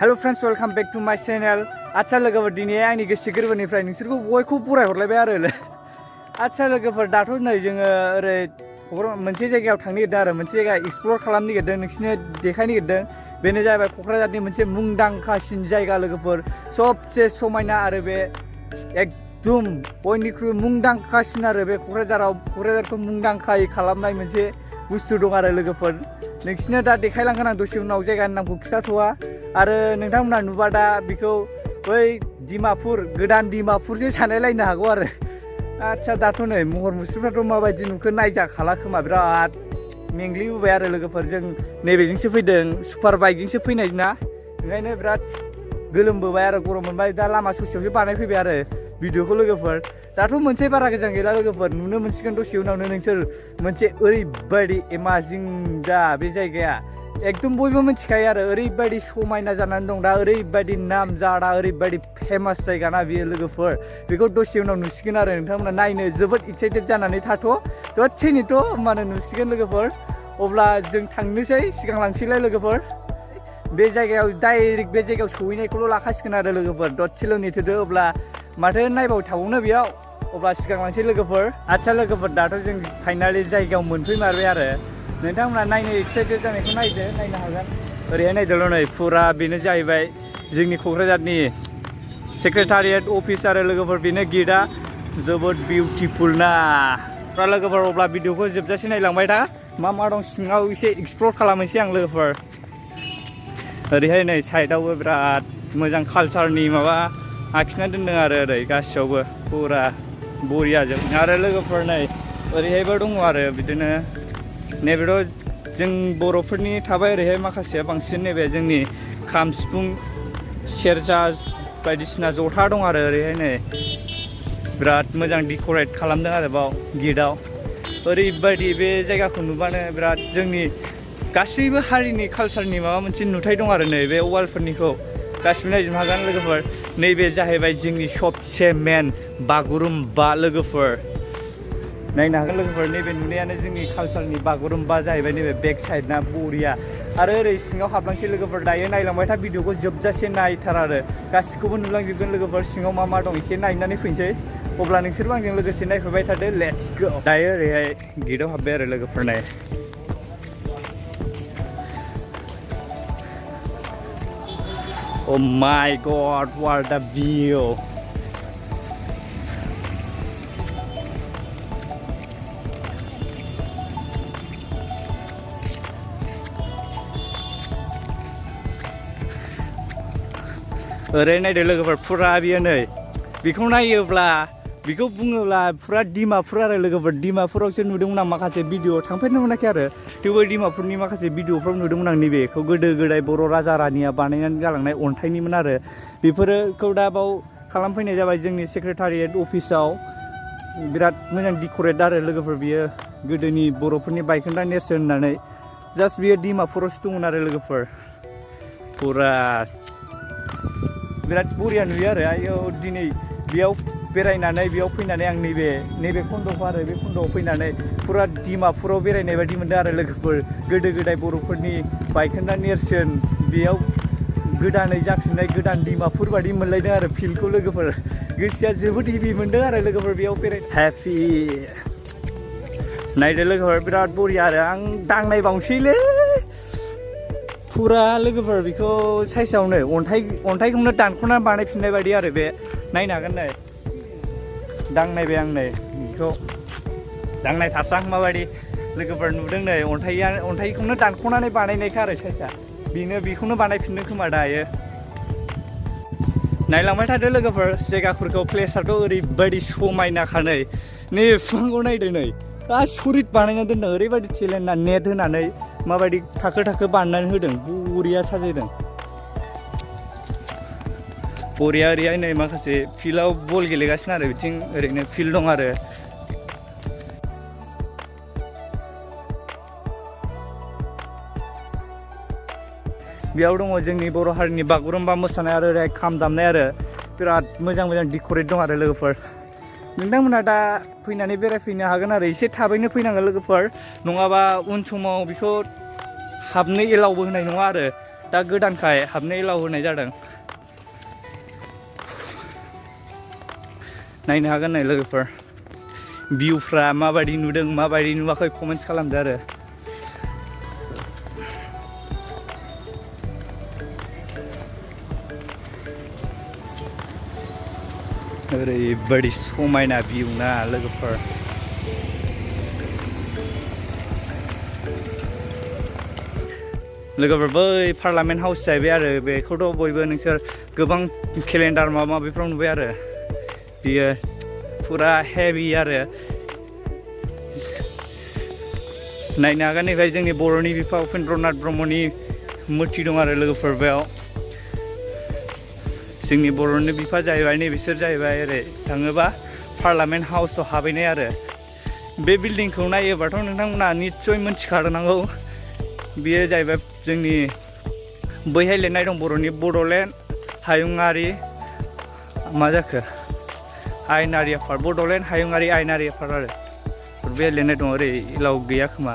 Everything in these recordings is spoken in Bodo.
Hello friends, welcome back to my channel. आच्छा लोगोफोर दिनै आंनि गोसो गोरबोनिफ्राय नोंसोरखौ बयखौ बराय हरलायबाय आरो आच्छा लोगोफोर दाथ' नै जोङो ओरै मोनसे जायगायाव थांनो नागिरदों आरो मोनसे जायगा एक्सप्लर खालामनो नागिरदों नोंसिनो देखायनो नागिरदों बेनो जाहैबाय क'क्राझारनि मोनसे मुंदांखासिन जायगा लोगोफोर सबसे समायना आरो बे एकदम बयनिख्रुइ मुंदांखासिन आरो बे क'क्राझारखौ मुंदांखायै खालामनाय मोनसे बुस्थु दं आरो लोगोफोर नोंसिनो दा देखायलांगोन आं दसे उनाव जायगानि नामखौ खिथाथ'वा आरो नोंथांमोना नुबा दा बेखौ बै डिमापुर गोदान डिमापुरसो सानलायलायनो हागौ आरो आच्छा दाथ' नै महर मुस्रिफ्राथ' माबायदि नुखो नायजाखाला खोमा बिराद मेंग्लिबोबाय आरो लोगोफोर जों नैबेजोंसो फैदों सुपार बाइकजोंसो फैनाय ना ओंखायनो बिराद गोलोमबोबाय आरो गरम मोनबाय दा लामा ससेयावसो बानायफैबाय आरो भिडिअखौ लोगोफोर दाथ' मोनसे बारा गोजान गैला लोगोफोर नुनो मोनसिगोन दसे उनावनो नोंसोर मोनसे ओरैबायदि एमाजिं दा बे जायगाया एकदम बयबो मिथिखायो आरो ओरैबायदि समायना जानानै दं दा ओरैबायदि नामजादा ओरैबायदि फेमास जायगा ना बियो लोगोफोर बेखौ दसे उनाव नुसिगोन आरो नोंथांमोना नायनो जोबोद एक्साइटेड जानानै थाथ' दसेनिथ' होमबानो नुसिगोन लोगोफोर अब्ला जों थांनोसै सिगांलांसैलाय लोगोफोर बे जायगायाव डाइरेक्ट बे जायगायाव सहैनायखौल' लाखासिगोन आरो लोगोफोर दसेल' नेथ'दो अब्ला माथो नायबाव थाबावनो बेयाव अब्ला सिगांलांसै लोगोफोर आच्छा लोगोफोर दाथ' जों फाइनालि जायगायाव मोनफैमारबाय आरो नोंथांमोना नायनो एक्साइटेड जानायखौ नायनो हागोन ओरैहाय नायदोल' नै फुरा बेनो जाहैबाय जोंनि क'क्राझारनि सेक्रेटारियेट अफिस आरो लोगोफोर बेनो गेटआ जोबोद बिउटिफुल ना दा लोगोफोर अब्ला भिडिअखौ जोबजासे नायलांबाय था मा दं सिङाव एसे एक्सप्लर खालामनोसै आं लोगोफोर ओरैहाय नै साइडआवबो बिराद मोजां कालचारनि माबा आखिना दोनदों आरो ओरै गासैयावबो फुरा बरियाजों आरो लोगोफोर नै ओरैहायबो दङ आरो बिदिनो नैबेथ' जों बर'फोरनि थाबाय ओरैहाय माखासेया बांसिन नैबे जोंनि खाम सिफुं सेरजा बायदिसिना जथा दं आरो ओरैहाय नै बिराद मोजां डेक'रेट खालामदों आरो बाव गेटआव ओरैबायदि बे जायगाखौ नुबानो बिराद जोंनि गासैबो हारिनि कालचारनि माबा मोनसे नुथाय दं आरो नै बे वालफोरनिखौ गासिबो नायजोबनो हागोन लोगोफोर नैबे जाहैबाय जोंनि सबसे मेन बागुरुम्बा लोगोफोर नायनो हागोन लोगोफोर नैबे नुनायानो जोंनि कालचारनि बागुरुम्बा जाहैबाय नैबे बेक साइड ना बरिया आरो ओरै सिङाव हाबलांसै लोगोफोर दायो नायलांबाय था भिडिअखौ जोबजासे नायथार आरो गासिखौबो नुलांजोबगोन लोगोफोर सिङाव मा दं एसे नायनानै फैनोसै अब्ला नोंसोरबो आंजों लोगोसे नायफैबाय थादो लेट्स गो दायो ओरैहाय गेटआव हाबबाय आरो लोगोफोर नाय Oh my god, what a view! ओरै नायदो लोगोफोर फुरा बियो नै बेखौ नायोब्ला बेखौ बुङोब्ला फुरा डिमापुर आरो लोगोफोर डिमापुरावसो नुदोंमोन आं माखासे भिडिअ थांफेरनो मोनाखै आरो थेवबो डिमापुरनि माखासे भिडिअफ्राव नुदोंमोन आं नैबेखौ गोदो गोदाय बर' राजा रानिया बानायनानै गालांनाय अन्थाइनिमोन आरो बेफोरखौ दा बाव खालामफैनाय जाबाय जोंनि सेक्रेटारियेट अफिसाव बिराद मोजां डेक'रेट आरो लोगोफोर बियो गोदोनि बर'फोरनि बायखोन्दा नेरसोन होननानै जास्ट बियो डिमापुरावसो दंमोन आरो लोगोफोर फुरा बिराद बरिया नुयो आरो आयौ दिनै बेयाव बेरायनानै बेयाव फैनानै आं नैबे खन्द'खौ आरो बे खन्द'आव फैनानै फुरा डिमापुराव बेरायनाय बायदि मोनदों आरो लोगोफोर गोदो गोदाय बर'फोरनि बायखोन्दा नेरसोन बेयाव गोदानै जाफिननाय गोदान डिमापुर बायदि मोनलायदों आरो फिल्डखौ लोगोफोर गोसोआ जोबोद हेपि मोनदों आरो लोगोफोर बेयाव बेराय हेपि नायदो लोगोफोर बिराद बरिया आरो आं दांनायबावनोसैलै फुरा लोगोफोर बेखौ साइसआवनो अन्थाइखौनो दानख'नानै बानायफिननाय बायदि आरो बे नायनो हागोन नै दांनायबाय आं नै बेखौ दांनायथारसां माबायदि लोगोफोर नुदों नै अन्थाइखौनो दानख'नानै बानायनायखा आरो साइसआ बेखौनो बानायफिनदों खोमा दायो नायलांबाय थादो लोगोफोर जायगाफोरखौ प्लेसारखौ ओरैबायदि समायनाखा नै बिफांखौ नायदो नै सुरित बानायना दोनदों ओरैबायदि टेलेन्टना नेट होनानै माबायदि थाखो बानायनानै होदों बरिया साजायदों बरिया ओरैहाय नै माखासे फिल्डआव बल गेलेगासिनो आरो बिथिं ओरैनो फिल्ड दं आरो बेयाव दङ जोंनि बर' हारिनि बागुरुम्बा मोसानाय आरो ओरै खाम दामनाय आरो बिराद मोजां डेक'रेट दं आरो लोगोफोर नोंथांमोना दा फैनानै बेरायफैनो हागोन आरो एसे थाबैनो फैनांगोन लोगोफोर नङाबा उन समाव बेखौ हाबनो एलाउबो होनाय नङा आरो दा गोदानखाय हाबनो एलाव होनाय जादों नायनो हागोन नै लोगोफोर भिउफ्रा माबायदि नुदों माबायदि नुवाखै कमेन्ट्स खालामदो आरो ओरैबायदि समायना भिउ ना लोगोफोर बै पार्लामेन्ट हाउस जाहैबाय आरो बेखौथ' बयबो नोंसोर गोबां केलेन्डार माबा माबिफ्राव नुबाय आरो बियो फुरा हेभि आरो नायनो हागोन नैबेहाय जोंनि बर'नि बिफा उपेन्द्रनाथ ब्रह्मनि मुर्ति दं आरो लोगोफोर बेयाव जोंनि बर'नि बिफा जाहैबाय नै बिसोर जाहैबाय ओरै थाङोबा पार्लामेन्ट हाउसआव हाबैनाय आरो बे बिल्डिंखौ नायोबाथ' नोंथांमोना निस्सय मोनथिखानांगौ बेयो जाहैबाय जोंनि बैहाय लिरनाय दं बर'नि बड'लेण्ड हायुङारि मा जाखो आयेनारि आफाद बड'लेण्ड हायुङारि आयेनारि आफाद आरो बे लिरनाय दं ओरै एलाव गैया खोमा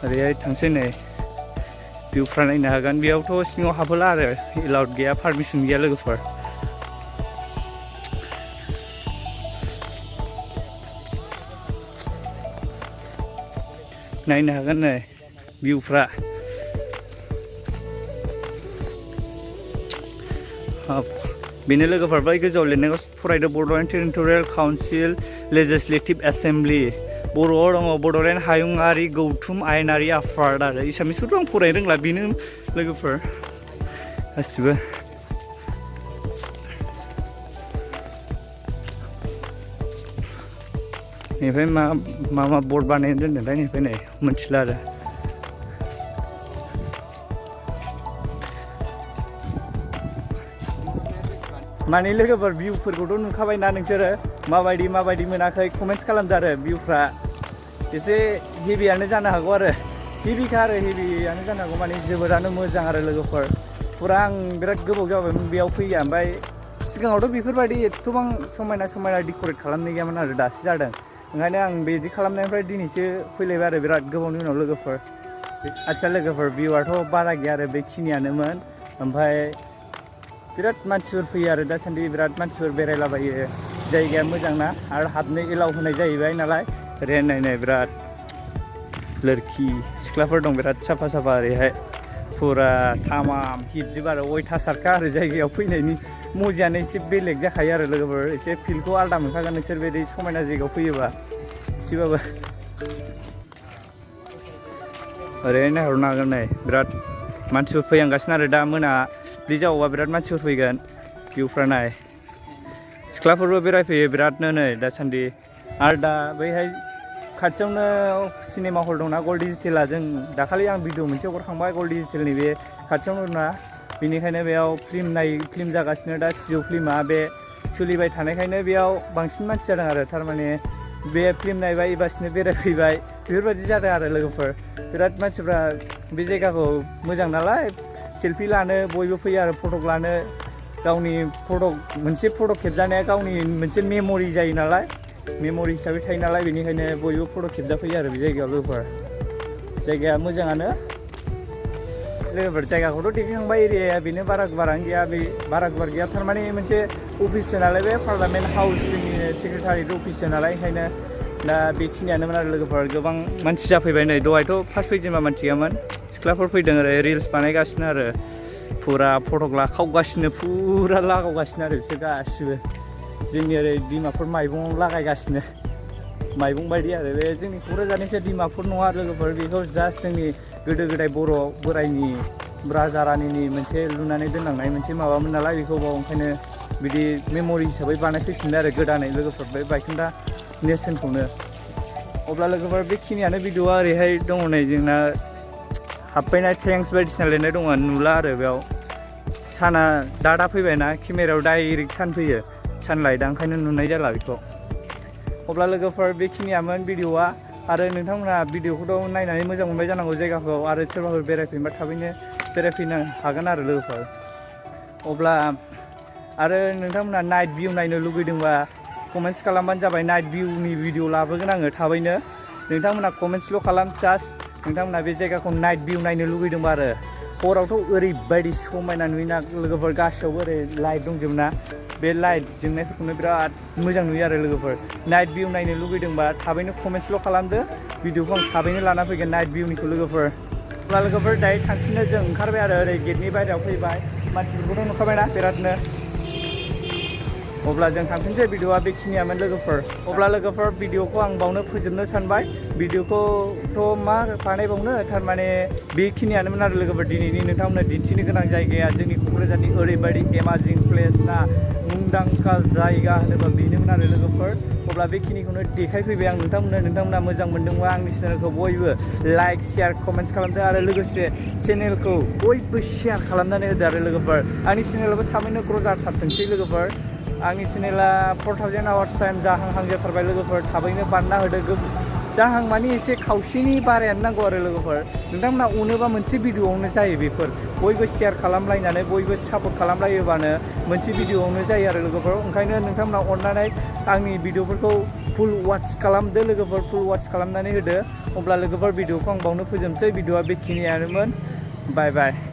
ओरैहाय थांसै नै भिउफ्रा नायनो हागोन बेयावथ' सिङाव हाबहोला आरो एलाउड गैया पारमिसन गैया लोगोफोर नायनो हागोन नै भिउफ्रा बेनो लोगोफोर बै गोजौआव लिरनायखौ फरायदो Bodoland territorial council legislative assembly बर'आव दङ बड'लेण्ड हायुङारि गौथुम आयेनारि आफाद आरो एसामिसखौथ' आं फरायनो रोंला बेनो लोगोफोर गासिबो बेनिफ्राय मा बर्ड बानायनो दोनदोंथाय बेनिफ्राय नै मोनथिला आरो माने लोगोफोर भिउफोरखौथ' नुखाबायना नोंसोरो माबायदि मोनाखै कमेन्ट्स खालामदो आरो भिउफ्रा एसे हेभियानो जानो हागौ आरो हेभिखा आरो हेभियानो जानो हागौ माने जोबोरानो मोजां आरो लोगोफोर फुरा आं बिराद गोबाव जाबायमोन बेयाव फैया ओमफ्राय सिगाङावथ' बेफोरबायदि एथ'बां समायना डेक'रेट खालामनाय गैयामोन आरो दासो जादों ओंखायनो आं बिदि खालामनायनिफ्राय दिनैसो फैलायबाय आरो बिराद गोबावनि उनाव लोगोफोर आदसा लोगोफोर भिउआथ' बारा गैया आरो बेखिनियानोमोन ओमफ्राय बिराद मानसिफोर फैयो आरो दासान्दि बिराद मानसिफोर बेरायलाबायो जायगाया मोजां ना आरो हाबनो एलाव होनाय जाहैबाय नालाय ओरै नायनाय बिराद लोरखि सिख्लाफोर दं बिराद साफा ओरैहाय फुरा थामाम हिटजोब आरो अयथासारखा आरो जायगायाव फैनायनि मजायानो एसे बेलेग जाखायो आरो लोगोफोर एसे फिलखौ आलादा मोनखागोन नोंसोर बिदि समायना जायगायाव फैयोबा एसेबाबो ओरै नायहरनो हागोन नै बिराद मानसिफोर फैहांगासिनो आरो दा मोनाबिलि जाबावबा बिराद मानसिफोर फैगोन भिउफ्रा नाय सिख्लाफोरबो बेरायफैयो बिरादनो नै दासान्दि आरो दा बैहाय खाथियावनो सिनेमा हल दंना गल्ड डिजिटेला जों दाखालि आं भिडिअ मोनसे हगारखांबाय गल्ड डिजिटेलनि बे खाथियावनो दंना बेनिखायनो बेयाव फिल्म जागासिनो दा सिजौ फिल्मा बे सोलिबाय थानायखायनो बेयाव बांसिन मानसि जादों आरो थारमाने बे फिल्म नायबाय एबासिनो बेरायफैबाय बेफोरबायदि जादों आरो लोगोफोर बिराद मानसिफ्रा बे जायगाखौ मोजां नालाय सेल्फि लानो बयबो फैयो आरो फटक लानो गावनि मोनसे फटक खेबजानाया गावनि मोनसे मेम'रि जायो नालाय मेम'रि हिसाबै थायो नालाय बेनिखायनो बयबो फटक खेबजाफैयो आरो बे जायगायाव लोगोफोर जायगाया मोजाङानो लोगोफोर जायगाखौथ' देखायखांबाय एरियाया बेनो बारा गुवारानो गैया बे बारा गुवार गैया थारमाने मोनसे अफिससो नालाय बे पार्लामेन्ट हाउस जोंनि सेक्रेटारियेट अफिससो नालाय ओंखायनो दा बेखिनियानोमोन आरो लोगोफोर गोबां मानसि जाफैबाय नै दहायथ' फार्स्ट फैजेनबा मानसि गैयामोन सिख्लाफोर फैदों ओरै रिल्स बानायगासिनो आरो फुरा फटक लाखावगासिनो फुरा लागावगासिनो आरो बिसोर गासिबो जोंनि ओरै डिमापुर माइबंआव लागायगासिनो माइबं बायदि आरो बे जोंनि क'क्राझारनिसो डिमापुर नङा लोगोफोर बेखौ जास्ट जोंनि गोदो गोदाय बर' बोरायनि राजा रानिनि मोनसे लुनानै दोनलांनाय मोनसे माबामोन नालाय बेखौ बाव ओंखायनो बिदि मेम'रि हिसाबै बानायफैफिनदों आरो गोदानै लोगोफोर बे बायखोन्दा नेरसोनखौनो अब्ला लोगोफोर बेखिनियानो भिडिअआ ओरैहाय दङ नै जोंना हाबफैनाय थेंक्स बायदिसिना लिरनाय दङ नुला आरो बेयाव साना दा फैबायना केमेरायाव डाइरेक्ट सान फैयो सानलाइटआ ओंखायनो नुनाय जाला बेखौ अब्ला लोगोफोर बेखिनियामोन भिडिअआ आरो नोंथांमोनहा भिडिअखौथ' नायनानै मोजां मोनबाय जानांगौ जायगाखौ आरो सोरबाफोर बेरायफैनोबा थाबैनो बेरायफैनो हागोन आरो लोगोफोर अब्ला आरो नोंथांमोनहा नाइट भिउ नायनो लुगैदोंबा कमेन्ट्स खालामबानो जाबाय नाइट भिउनि भिडिअ लाबोगोन आङो थाबैनो नोंथांमोनहा कमेन्ट्सल' खालाम जास्ट नोंथांमोनहा बे जायगाखौ नाइट भिउ नायनो लुगैदोंबा आरो हरावथ' ओरैबायदि समायना नुयोना लोगोफोर गासैयावबो ओरै लाइट दंजोबो ना बे लाइट जोंनायफोरखौनो बिराद मोजां नुयो आरो लोगोफोर नाइट भिउ नायनो लुगैदोंबा थाबैनो कमेन्टसल' खालामदो भिडिअखौ आं थाबैनो लाना फैगोन नाइट भिउनिखौ लोगोफोर अब्ला लोगोफोर दायो थांफिननो जों ओंखारबाय आरो ओरै गेटनि बायहेरायाव फैबाय मानसिफोरखौथ' नुखाबायना बिरादनो अब्ला जों थांफिनसै भिडिअआ बेखिनियामोन लोगोफोर अब्ला लोगोफोर भिडिअखौ आं बावनो फोजोबनो सानबाय भिडिअखौथ' मा बानायबावनो थारमाने बेखिनियानोमोन आरो लोगोफोर दिनैनि नोंथांमोननो दिन्थिनो गोनां जायगाया जोंनि क'क्राझारनि ओरैबायदि एमाजिं प्लेस ना मुंदांखा जायगा होनोबा बेनोमोन आरो लोगोफोर अब्ला बेखिनिखौनो देखायफैबाय आं नोंथांमोना मोजां मोनदोंबा आंनि चेनेलखौ बयबो लाइक शेयार कमेन्ट्स खालामदो आरो लोगोसे चेनेलखौ बयबो शेयार खालामनानै होदो आरो लोगोफोर आंनि चेनेलाबो थाबैनो ग्र' जाथारथोंसै लोगोफोर आंनि चेनेला 4000 आवार्स टाइम जाहां जाथारबाय लोगोफोर थाबैनो बान्ना होदो जाहां मानि एसे खावसेनि बारायानो नांगौ आरो लोगोफोर नोंथांमोना अनोबा मोनसे भिडिअआवनो जायो बेफोर बयबो शेयार खालामलायनानै बयबो सापर्ट खालामलायोबानो मोनसे भिडिअआवनो जायो आरो लोगोफोर ओंखायनो नोंथांमोना अननानै आंनि भिडिअफोरखौ फुल वाच खालामदो लोगोफोर फुल वाच खालामनानै होदो अब्ला लोगोफोर भिडिअखौ आं बावनो फोजोबनोसै भिडिअआ बेखिनियानोमोन बाय बाय